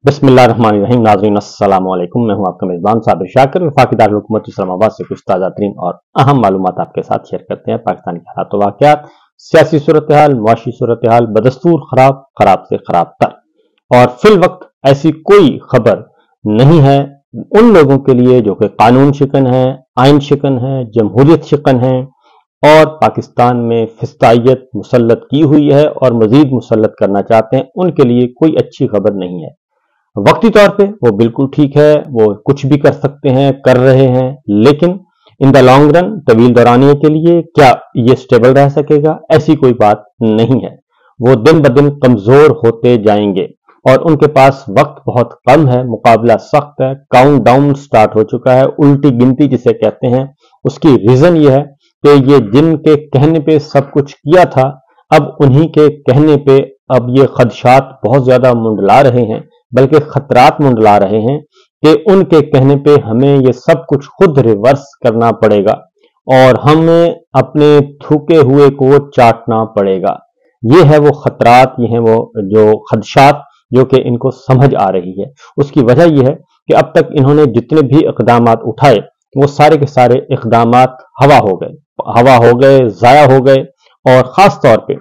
बिस्मिल्लाहिर्रहमानिर्रहीम। नाज़रीन अस्सलाम वालेकुम। मैं हूं आपका मेज़बान साबिर शाकिर। वफाकी दारुल हुकूमत इस्लामाबाद से कुछ ताज़ा तरीन और अहम मालूमात आपके साथ शेयर करते हैं। पाकिस्तान के हालात वाक़यात, सियासी सूरत हाल, मुआशी सूरत हाल, बदस्तूर खराब, खराब से खराब तर। और फिल वक्त ऐसी कोई खबर नहीं है उन लोगों के लिए जो कि कानून शिकन है, आइन शिकन है, जमहूरियत शिकन है और पाकिस्तान में फिस्तायत मुसल्लत की हुई है और मजीद मुसल्लत करना चाहते हैं। उनके लिए कोई अच्छी खबर नहीं है। वक्ती तौर पे वो बिल्कुल ठीक है, वो कुछ भी कर सकते हैं, कर रहे हैं, लेकिन इन द लॉन्ग रन, तवील दौरानिए के लिए क्या ये स्टेबल रह सकेगा? ऐसी कोई बात नहीं है। वो दिन ब दिन कमजोर होते जाएंगे और उनके पास वक्त बहुत कम है, मुकाबला सख्त है, काउंट डाउन स्टार्ट हो चुका है, उल्टी गिनती जिसे कहते हैं। उसकी रीजन ये है कि ये जिनके कहने पे सब कुछ किया था, अब उन्हीं के कहने पे अब ये खदशात बहुत ज्यादा मुंडला रहे हैं, बल्कि खतरात मुंडला रहे हैं कि उनके कहने पे हमें ये सब कुछ खुद रिवर्स करना पड़ेगा और हमें अपने थूके हुए को चाटना पड़ेगा। ये है वो खतरात, ये है वो जो खदशात जो कि इनको समझ आ रही है। उसकी वजह यह है कि अब तक इन्होंने जितने भी इकदामात उठाए वो सारे के सारे इकदामात हवा हो गए, जाया हो गए। और खास तौर पे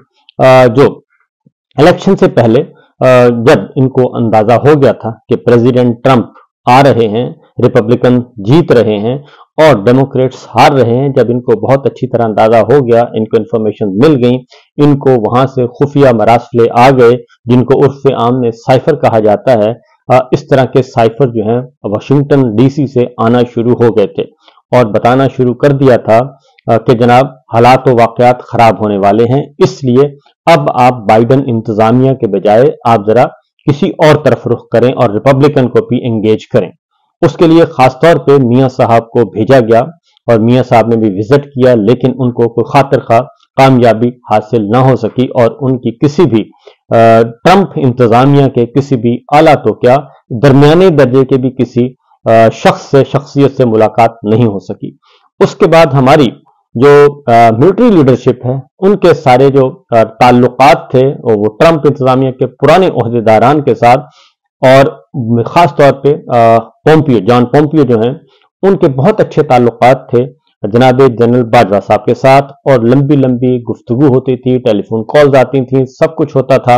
जो इलेक्शन से पहले जब इनको अंदाजा हो गया था कि प्रेसिडेंट ट्रंप आ रहे हैं, रिपब्लिकन जीत रहे हैं और डेमोक्रेट्स हार रहे हैं, जब इनको बहुत अच्छी तरह अंदाजा हो गया, इनको इंफॉर्मेशन मिल गई, इनको वहां से खुफिया मरासले आ गए जिनको उर्फ आम में साइफर कहा जाता है। इस तरह के साइफर जो हैं वाशिंगटन डीसी से आना शुरू हो गए थे और बताना शुरू कर दिया था कि जनाब हालात व वाकयात खराब होने वाले हैं, इसलिए अब आप बाइडन इंतजामिया के बजाय आप जरा किसी और तरफ रुख करें और रिपब्लिकन को भी एंगेज करें। उसके लिए खासतौर पे मियां साहब को भेजा गया और मियां साहब ने भी विजिट किया, लेकिन उनको कोई खातिर खा कामयाबी हासिल ना हो सकी और उनकी किसी भी ट्रंप इंतजामिया के किसी भी आला तो क्या दरमियाने दर्जे के भी किसी शख्सियत से मुलाकात नहीं हो सकी। उसके बाद हमारी जो मिलिट्री लीडरशिप है उनके सारे जो ताल्लुकात थे वो ट्रंप इंतजामिया के पुराने ओहदेदारान के साथ और खास तौर पे जॉन पोम्पियो जो हैं उनके बहुत अच्छे ताल्लुकात थे जनाब जनरल बाजवा साहब के साथ और लंबी लंबी गुफ्तगू होती थी, टेलीफोन कॉल्स आती थी, सब कुछ होता था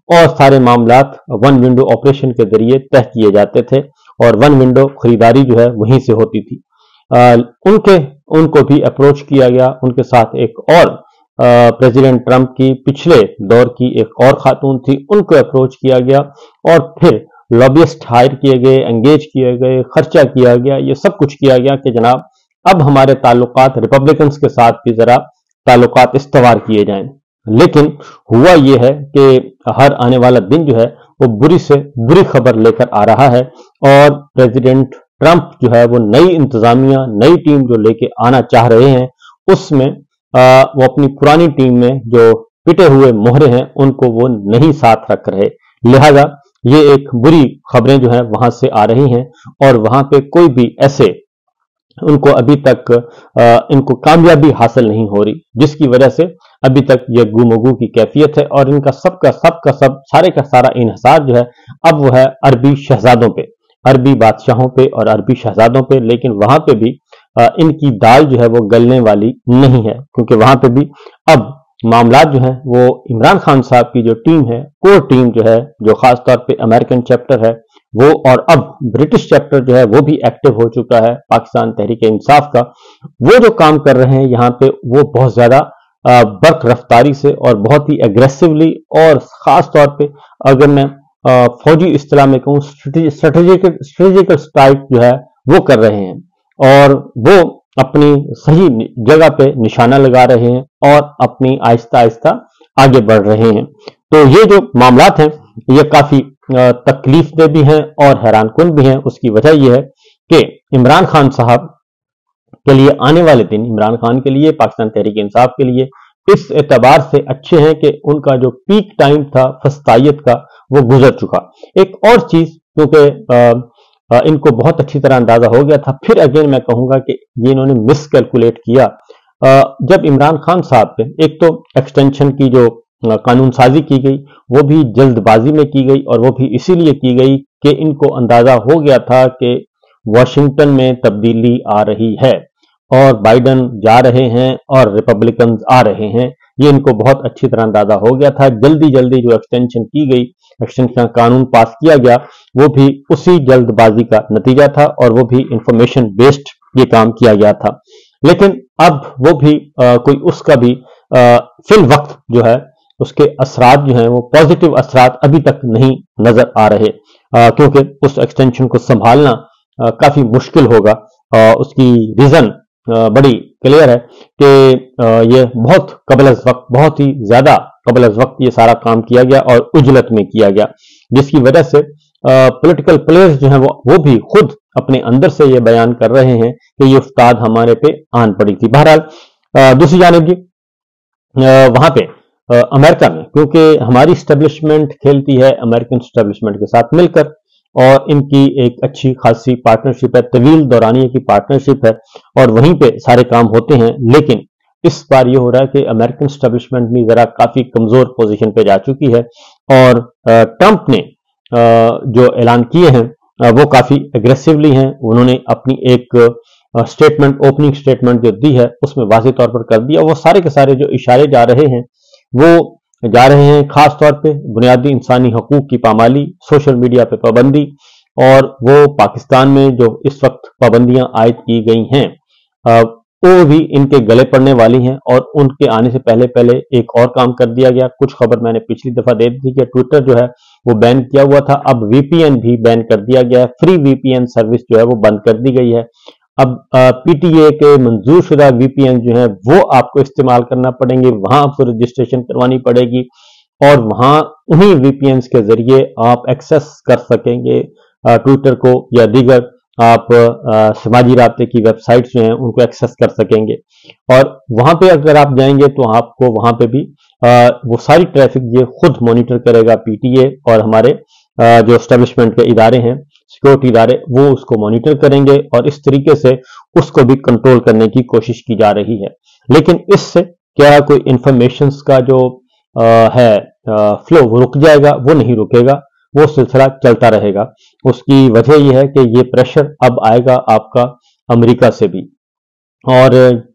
और सारे मामलात वन विंडो ऑपरेशन के जरिए तय किए जाते थे और वन विंडो खरीदारी जो है वहीं से होती थी। उनको भी अप्रोच किया गया। उनके साथ एक और प्रेसिडेंट ट्रंप की पिछले दौर की एक और खातून थी, उनको अप्रोच किया गया और फिर लॉबियस्ट हायर किए गए, एंगेज किए गए, खर्चा किया गया, ये सब कुछ किया गया कि जनाब अब हमारे ताल्लुकात रिपब्लिकन्स के साथ भी जरा ताल्लुकात इस्तवार किए जाएं। लेकिन हुआ ये है कि हर आने वाला दिन जो है वो बुरी से बुरी खबर लेकर आ रहा है और प्रेसिडेंट ट्रंप जो है वो नई इंतजामिया, नई टीम जो लेके आना चाह रहे हैं उसमें वो अपनी पुरानी टीम में जो पिटे हुए मोहरे हैं उनको वो नहीं साथ रख रहे। लिहाजा ये एक बुरी खबरें जो है वहां से आ रही हैं और वहां पे कोई भी ऐसे उनको अभी तक इनको कामयाबी हासिल नहीं हो रही, जिसकी वजह से अभी तक ये गुमगू की कैफियत है और इनका सब सारे का सारा इन्हिसार जो है अब वो है अरबी शहजादों पे, अरबी बादशाहों पे और अरबी शहजादों पे। लेकिन वहां पे भी इनकी दाल जो है वो गलने वाली नहीं है, क्योंकि वहां पे भी अब मामला जो है वो इमरान खान साहब की जो टीम है, कोर टीम जो है, जो खास तौर पे अमेरिकन चैप्टर है वो और अब ब्रिटिश चैप्टर जो है वो भी एक्टिव हो चुका है पाकिस्तान तहरीक इंसाफ का, वो जो काम कर रहे हैं यहाँ पे वो बहुत ज्यादा बर्क रफ्तारी से और बहुत ही एग्रेसिवली और खास तौर पे अगर मैं फौजी इस्तिलाह में कहूँ स्ट्रेटेजिकल स्ट्राइक जो है वो कर रहे हैं और वो अपनी सही जगह पे निशाना लगा रहे हैं और अपनी आहिस्ता आहिस्ता आगे बढ़ रहे हैं। तो ये जो मामलात हैं ये काफी तकलीफ दे भी हैं और हैरान कुन भी हैं। उसकी वजह यह है कि इमरान खान साहब के लिए आने वाले दिन, इमरान खान के लिए, पाकिस्तान तहरीक इंसाफ के लिए इस एतबार से अच्छे हैं कि उनका जो पीक टाइम था फस्तायत का वो गुजर चुका। एक और चीज क्योंकि इनको बहुत अच्छी तरह अंदाजा हो गया था, फिर अगेन मैं कहूंगा कि ये इन्होंने मिस कैलकुलेट किया। जब इमरान खान साहब पे एक तो एक्सटेंशन की जो कानून साजी की गई वो भी जल्दबाजी में की गई, और वो भी इसीलिए की गई कि इनको अंदाजा हो गया था कि वॉशिंगटन में तब्दीली आ रही है और बाइडन जा रहे हैं और रिपब्लिकन आ रहे हैं। ये इनको बहुत अच्छी तरह अंदाजा हो गया था। जल्दी जल्दी जो एक्सटेंशन की गई, एक्सटेंशन कानून पास किया गया, वो भी उसी जल्दबाजी का नतीजा था और वो भी इंफॉर्मेशन बेस्ड ये काम किया गया था। लेकिन अब वो भी कोई उसका भी फिल वक्त जो है उसके असरात जो हैं वो पॉजिटिव असरात अभी तक नहीं नजर आ रहे, क्योंकि उस एक्सटेंशन को संभालना काफी मुश्किल होगा। उसकी रीजन बड़ी क्लियर है कि ये बहुत कबल अज़ वक्त, बहुत ही ज्यादा कबल अज़ वक्त ये सारा काम किया गया और उजलत में किया गया, जिसकी वजह से पॉलिटिकल प्लेयर्स जो हैं वो भी खुद अपने अंदर से ये बयान कर रहे हैं कि ये उस्ताद हमारे पे आन पड़ी थी। बहरहाल दूसरी जानिब जी वहां पे अमेरिका में, क्योंकि हमारी स्टैब्लिशमेंट खेलती है अमेरिकन स्टैब्लिशमेंट के साथ मिलकर, और इनकी एक अच्छी खासी पार्टनरशिप है, तवील दौरानिये की पार्टनरशिप है, और वहीं पे सारे काम होते हैं। लेकिन इस बार ये हो रहा है कि अमेरिकन स्टैब्लिशमेंट भी जरा काफी कमजोर पोजीशन पे जा चुकी है, और ट्रंप ने जो ऐलान किए हैं वो काफी एग्रेसिवली हैं। उन्होंने अपनी एक स्टेटमेंट, ओपनिंग स्टेटमेंट जो दी है उसमें वाज़ेह तौर पर कर दिया। वो सारे के सारे जो इशारे जा रहे हैं वो जा रहे हैं खास तौर पे बुनियादी इंसानी हकूक की पामाली, सोशल मीडिया पे पाबंदी, और वो पाकिस्तान में जो इस वक्त पाबंदियां आयद की गई हैं वो भी इनके गले पड़ने वाली हैं। और उनके आने से पहले पहले एक और काम कर दिया गया। कुछ खबर मैंने पिछली दफा दे दी थी कि ट्विटर जो है वो बैन किया हुआ था, अब वीपीएन भी बैन कर दिया गया है। फ्री वीपीएन सर्विस जो है वो बंद कर दी गई है। अब पीटीए के मंजूर शुदा वीपीएन जो है वो आपको इस्तेमाल करना पड़ेंगे, वहां आपको रजिस्ट्रेशन करवानी पड़ेगी, और वहां उन्हीं वीपीएन के जरिए आप एक्सेस कर सकेंगे ट्विटर को या दीगर आप समाजी राब्ते की वेबसाइट्स जो हैं उनको एक्सेस कर सकेंगे। और वहां पे अगर आप जाएंगे तो आपको वहां पे भी वो सारी ट्रैफिक ये खुद मॉनिटर करेगा पीटीए, और हमारे जो एस्टेब्लिशमेंट के इदारे हैं, सिक्योरिटी इदारे, वो उसको मॉनिटर करेंगे और इस तरीके से उसको भी कंट्रोल करने की कोशिश की जा रही है। लेकिन इससे क्या कोई इंफॉर्मेशन का जो है फ्लो वो रुक जाएगा? वो नहीं रुकेगा, वो सिलसिला चलता रहेगा। उसकी वजह यह है कि ये प्रेशर अब आएगा आपका अमेरिका से भी, और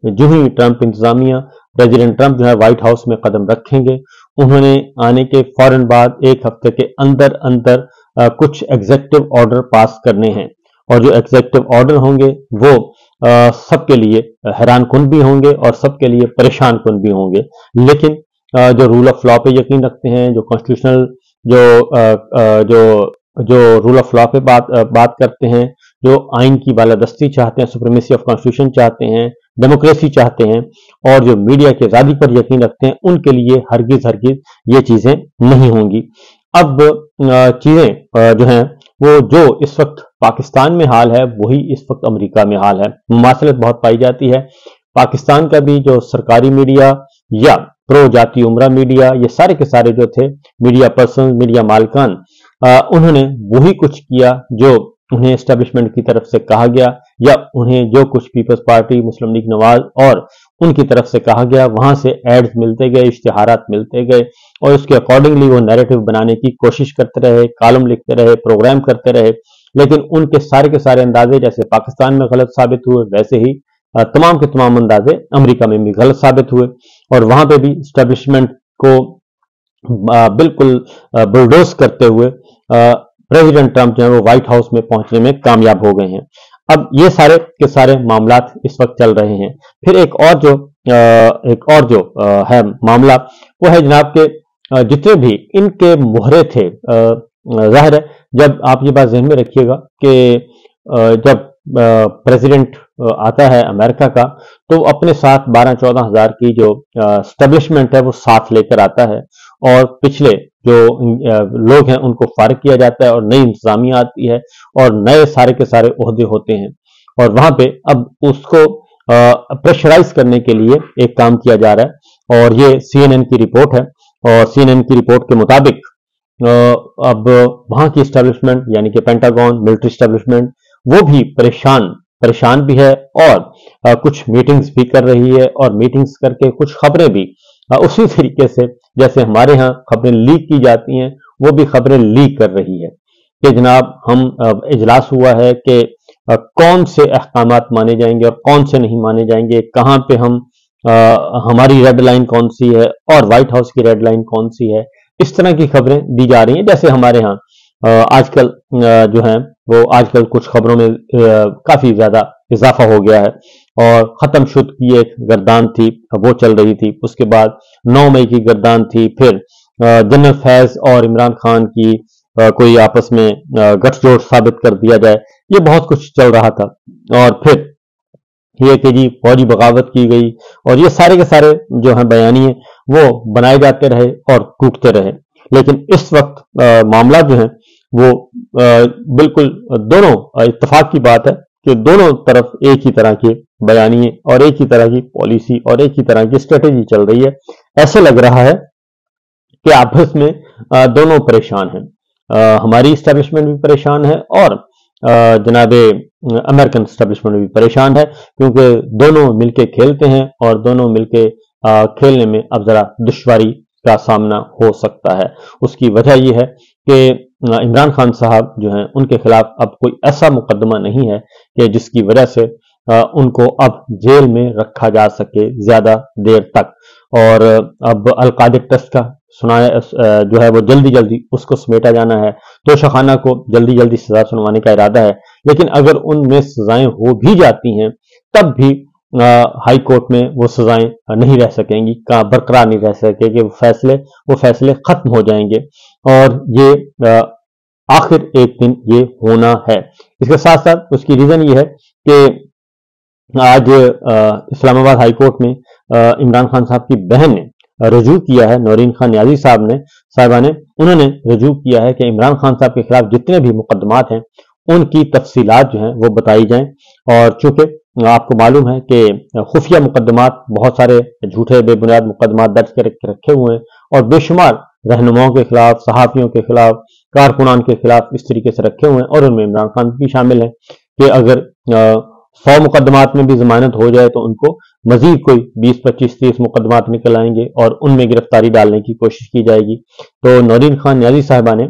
जो ही ट्रंप इंतजामिया, प्रेसिडेंट ट्रंप जो है व्हाइट हाउस में कदम रखेंगे, उन्होंने आने के फौरन बाद एक हफ्ते के अंदर अंदर कुछ एग्जेक्टिव ऑर्डर पास करने हैं, और जो एग्जेक्टिव ऑर्डर होंगे वो सबके लिए हैरान कुन भी होंगे और सबके लिए परेशान कुन भी होंगे। लेकिन जो रूल ऑफ लॉ पे यकीन रखते हैं, जो कॉन्स्टिट्यूशनल जो रूल ऑफ लॉ पे बात करते हैं, जो आइन की बालादस्ती चाहते हैं, सुप्रीमेसी ऑफ कॉन्स्टिट्यूशन चाहते हैं, डेमोक्रेसी चाहते हैं, और जो मीडिया की आजादी पर यकीन रखते हैं, उनके लिए हरगिज हरगिज ये चीजें नहीं होंगी। अब चीजें जो हैं वो जो इस वक्त पाकिस्तान में हाल है वही इस वक्त अमेरिका में हाल है। मुमासलत बहुत पाई जाती है। पाकिस्तान का भी जो सरकारी मीडिया या प्रो जाति उमरा मीडिया, ये सारे के सारे जो थे मीडिया पर्सन, मीडिया मालकान, उन्होंने वही कुछ किया जो उन्हें एस्टेब्लिशमेंट की तरफ से कहा गया, या उन्हें जो कुछ पीपल्स पार्टी, मुस्लिम लीग नवाज और उनकी तरफ से कहा गया, वहां से एड्स मिलते गए, इश्तिहारात मिलते गए, और उसके अकॉर्डिंगली वो नैरेटिव बनाने की कोशिश करते रहे, कॉलम लिखते रहे, प्रोग्राम करते रहे। लेकिन उनके सारे के सारे अंदाजे जैसे पाकिस्तान में गलत साबित हुए, वैसे ही तमाम के तमाम अंदाजे अमेरिका में भी गलत साबित हुए, और वहां पे भी एस्टेब्लिशमेंट को बिल्कुल बुलडोज करते हुए प्रेसिडेंट ट्रंप जो है वो व्हाइट हाउस में पहुंचने में कामयाब हो गए हैं। अब ये सारे के सारे मामलात इस वक्त चल रहे हैं। फिर एक और जो है मामला, वो है जनाब के जितने भी इनके मोहरे थे, जाहिर है जब आप ये बात ज़हन में रखिएगा कि जब प्रेसिडेंट आता है अमेरिका का, तो अपने साथ 12-14 हज़ार की जो एस्टेब्लिशमेंट है वो साथ लेकर आता है, और पिछले जो लोग हैं उनको फारिग किया जाता है और नई इंतजामिया आती है और नए सारे के सारे ओहदे होते हैं। और वहां पे अब उसको प्रेशराइज करने के लिए एक काम किया जा रहा है, और ये CNN की रिपोर्ट है, और CNN की रिपोर्ट के मुताबिक अब वहां की एस्टेब्लिशमेंट यानी कि पेंटागन, मिलिट्री एस्टेब्लिशमेंट, वो भी परेशान भी है, और कुछ मीटिंग्स भी कर रही है, और मीटिंग्स करके कुछ खबरें भी उसी तरीके से जैसे हमारे यहाँ खबरें लीक की जाती हैं, वो भी खबरें लीक कर रही है कि जनाब हम इजलास हुआ है कि कौन से अहकामात माने जाएंगे और कौन से नहीं माने जाएंगे, कहाँ पे हम हमारी रेड लाइन कौन सी है और व्हाइट हाउस की रेड लाइन कौन सी है। इस तरह की खबरें दी जा रही हैं। जैसे हमारे यहाँ आजकल जो है वो आजकल कुछ खबरों में काफी ज्यादा इजाफा हो गया है, और खत्म शुद्ध की एक गर्दान थी वो चल रही थी, उसके बाद 9 मई की गर्दान थी, फिर जनरल फैज और इमरान खान की कोई आपस में गठजोड़ साबित कर दिया जाए, ये बहुत कुछ चल रहा था। और फिर ये कि जी फौजी बगावत की गई, और ये सारे के सारे जो है बयानिए वो बनाए जाते रहे और टूटते रहे। लेकिन इस वक्त मामला जो है वो बिल्कुल दोनों इत्तेफाक की बात है कि दोनों तरफ एक ही तरह के बयानिए और एक ही तरह की पॉलिसी और एक ही तरह की स्ट्रेटेजी चल रही है। ऐसे लग रहा है कि आपस में दोनों परेशान हैं। हमारी इस्टेब्लिशमेंट भी परेशान है और जनाब अमेरिकन इस्टेब्लिशमेंट भी परेशान है, क्योंकि दोनों मिलके खेलते हैं और दोनों मिलके खेलने में अब जरा दुश्वारी का सामना हो सकता है। उसकी वजह यह है कि इमरान खान साहब जो हैं उनके खिलाफ अब कोई ऐसा मुकदमा नहीं है कि जिसकी वजह से उनको अब जेल में रखा जा सके ज्यादा देर तक, और अब अलकायदा टेस्ट का सुनाया जो है वो जल्दी जल्दी उसको समेटा जाना है, तो शखाना को जल्दी जल्दी सजा सुनवाने का इरादा है। लेकिन अगर उनमें सजाएं हो भी जाती हैं तब भी हाई कोर्ट में वो सजाएं नहीं रह सकेंगी, बरकरार नहीं रह सकेंगे, वो फैसले खत्म हो जाएंगे, और ये आखिर एक दिन ये होना है। इसके साथ साथ उसकी रीजन ये है कि आज इस्लामाबाद हाई कोर्ट में इमरान खान साहब की बहन ने रजू किया है, नौरीन खान नियाजी साहिबा ने उन्होंने रजू किया है कि इमरान खान साहब के खिलाफ जितने भी मुकदमात हैं उनकी तफसीलात जो हैं वो बताई जाएं। और चूंकि आपको मालूम है कि खुफिया मुकदमात बहुत सारे झूठे बेबुनियाद मुकदमात दर्ज करके रखे हुए हैं, और बेशुमार रहनुमाओं के खिलाफ, सहाफियों के खिलाफ, कारकुनान के खिलाफ इस तरीके से रखे हुए हैं, और उनमें इमरान खान भी शामिल है कि अगर 100 मुकदमात में भी जमानत हो जाए तो उनको मजीद कोई 20, 25, 30 मुकदमात निकल आएंगे और उनमें गिरफ्तारी डालने की कोशिश की जाएगी। तो नौरीन खान नियाजी साहिबा ने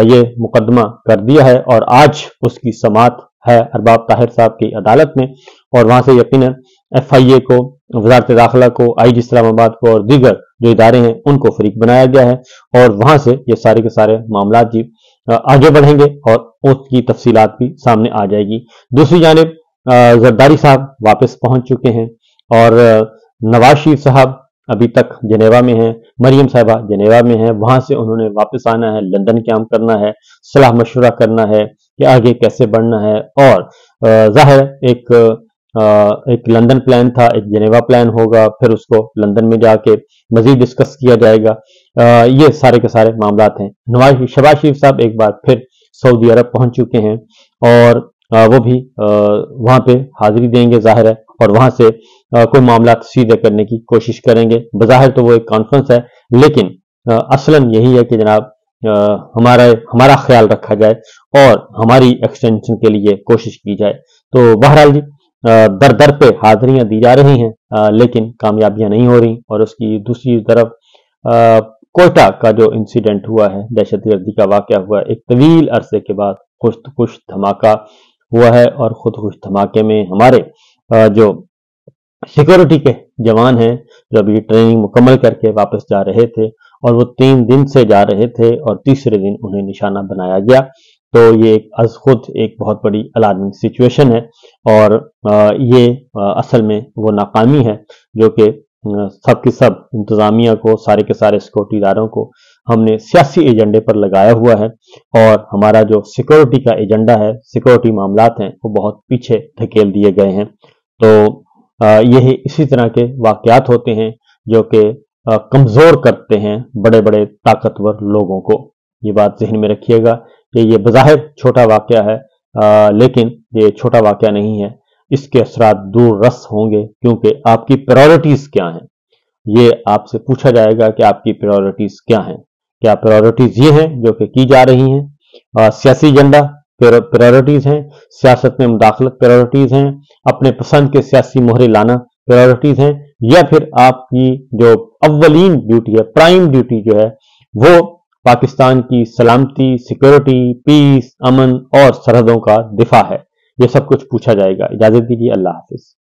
ये मुकदमा कर दिया है, और आज उसकी समाअत है अरबाब ताहिर साहब की अदालत में, और वहां से यकीनन FIA को, वजारत दाखिला को, IG इस्लामाबाद को और दीगर जो इदारे हैं उनको फरीक बनाया गया है, और वहां से ये सारे के सारे मामला जी आगे बढ़ेंगे और उसकी तफसीलात भी सामने आ जाएगी। दूसरी जानिब जरदारी साहब वापस पहुंच चुके हैं, और नवाज शरीफ साहब अभी तक जनेवा में हैं, मरियम साहिबा जनेवा में हैं, वहां से उन्होंने वापस आना है, लंदन क्याम करना है, सलाह मशवरा करना है कि आगे कैसे बढ़ना है, और जाहिर एक लंदन प्लान था, एक जनेवा प्लान होगा, फिर उसको लंदन में जाके मजीद डिस्कस किया जाएगा। ये सारे के सारे मामला हैं। शहबाज शरीफ साहब एक बार फिर सऊदी अरब पहुंच चुके हैं, और वो भी वहां पे हाजिरी देंगे जाहिर है, और वहां से कोई मामला सीधे करने की कोशिश करेंगे। बज़ाहिर तो वो एक कॉन्फ्रेंस है, लेकिन असलन यही है कि जनाब हमारा ख्याल रखा जाए और हमारी एक्सटेंशन के लिए कोशिश की जाए। तो बहरहाल जी दर दर पे हाजिरियां दी जा रही हैं, लेकिन कामयाबियां नहीं हो रही। और उसकी दूसरी तरफ कोयटा का जो इंसिडेंट हुआ है, दहशतगर्दी का वाकया हुआ है, एक तवील अरसे के बाद खुश धमाका हुआ है, और खुश धमाके में हमारे जो सिक्योरिटी के जवान हैं जो अभी ट्रेनिंग मुकम्मल करके वापस जा रहे थे, और वो 3 दिन से जा रहे थे और तीसरे दिन उन्हें निशाना बनाया गया। तो ये अज खुद एक बहुत बड़ी अलार्मिंग सिचुएशन है, और ये असल में वो नाकामी है जो कि सब के सब इंतजामिया को, सारे के सारे सिक्योरिटी इदारों को हमने सियासी एजेंडे पर लगाया हुआ है, और हमारा जो सिक्योरिटी का एजेंडा है, सिक्योरिटी मामलात हैं, वो बहुत पीछे धकेल दिए गए हैं। तो यही इसी तरह के वाकयात होते हैं जो कि कमजोर करते हैं बड़े बड़े ताकतवर लोगों को। ये बात जहन में रखिएगा कि ये बज़ाहिर छोटा वाकया है, लेकिन ये छोटा वाकया नहीं है, इसके असरात दूर रस होंगे, क्योंकि आपकी प्रायोरिटीज क्या हैं ये आपसे पूछा जाएगा कि आपकी प्रायोरिटीज क्या हैं। क्या प्रायोरिटीज ये हैं जो कि की जा रही हैं? सियासी एजेंडा प्रायोरिटीज हैं, सियासत में मुदाखलत प्रायोरिटीज हैं, अपने पसंद के सियासी मोहरे लाना प्रायोरिटीज हैं, یا پھر آپ کی جو اولین ڈیوٹی ہے، پرائم ڈیوٹی جو ہے وہ پاکستان کی سلامتی، سیکورٹی، پیس، امن اور سرحدوں کا دفاع ہے؟ یہ سب کچھ پوچھا جائے گا۔ اجازت دیجیے، اللہ حافظ۔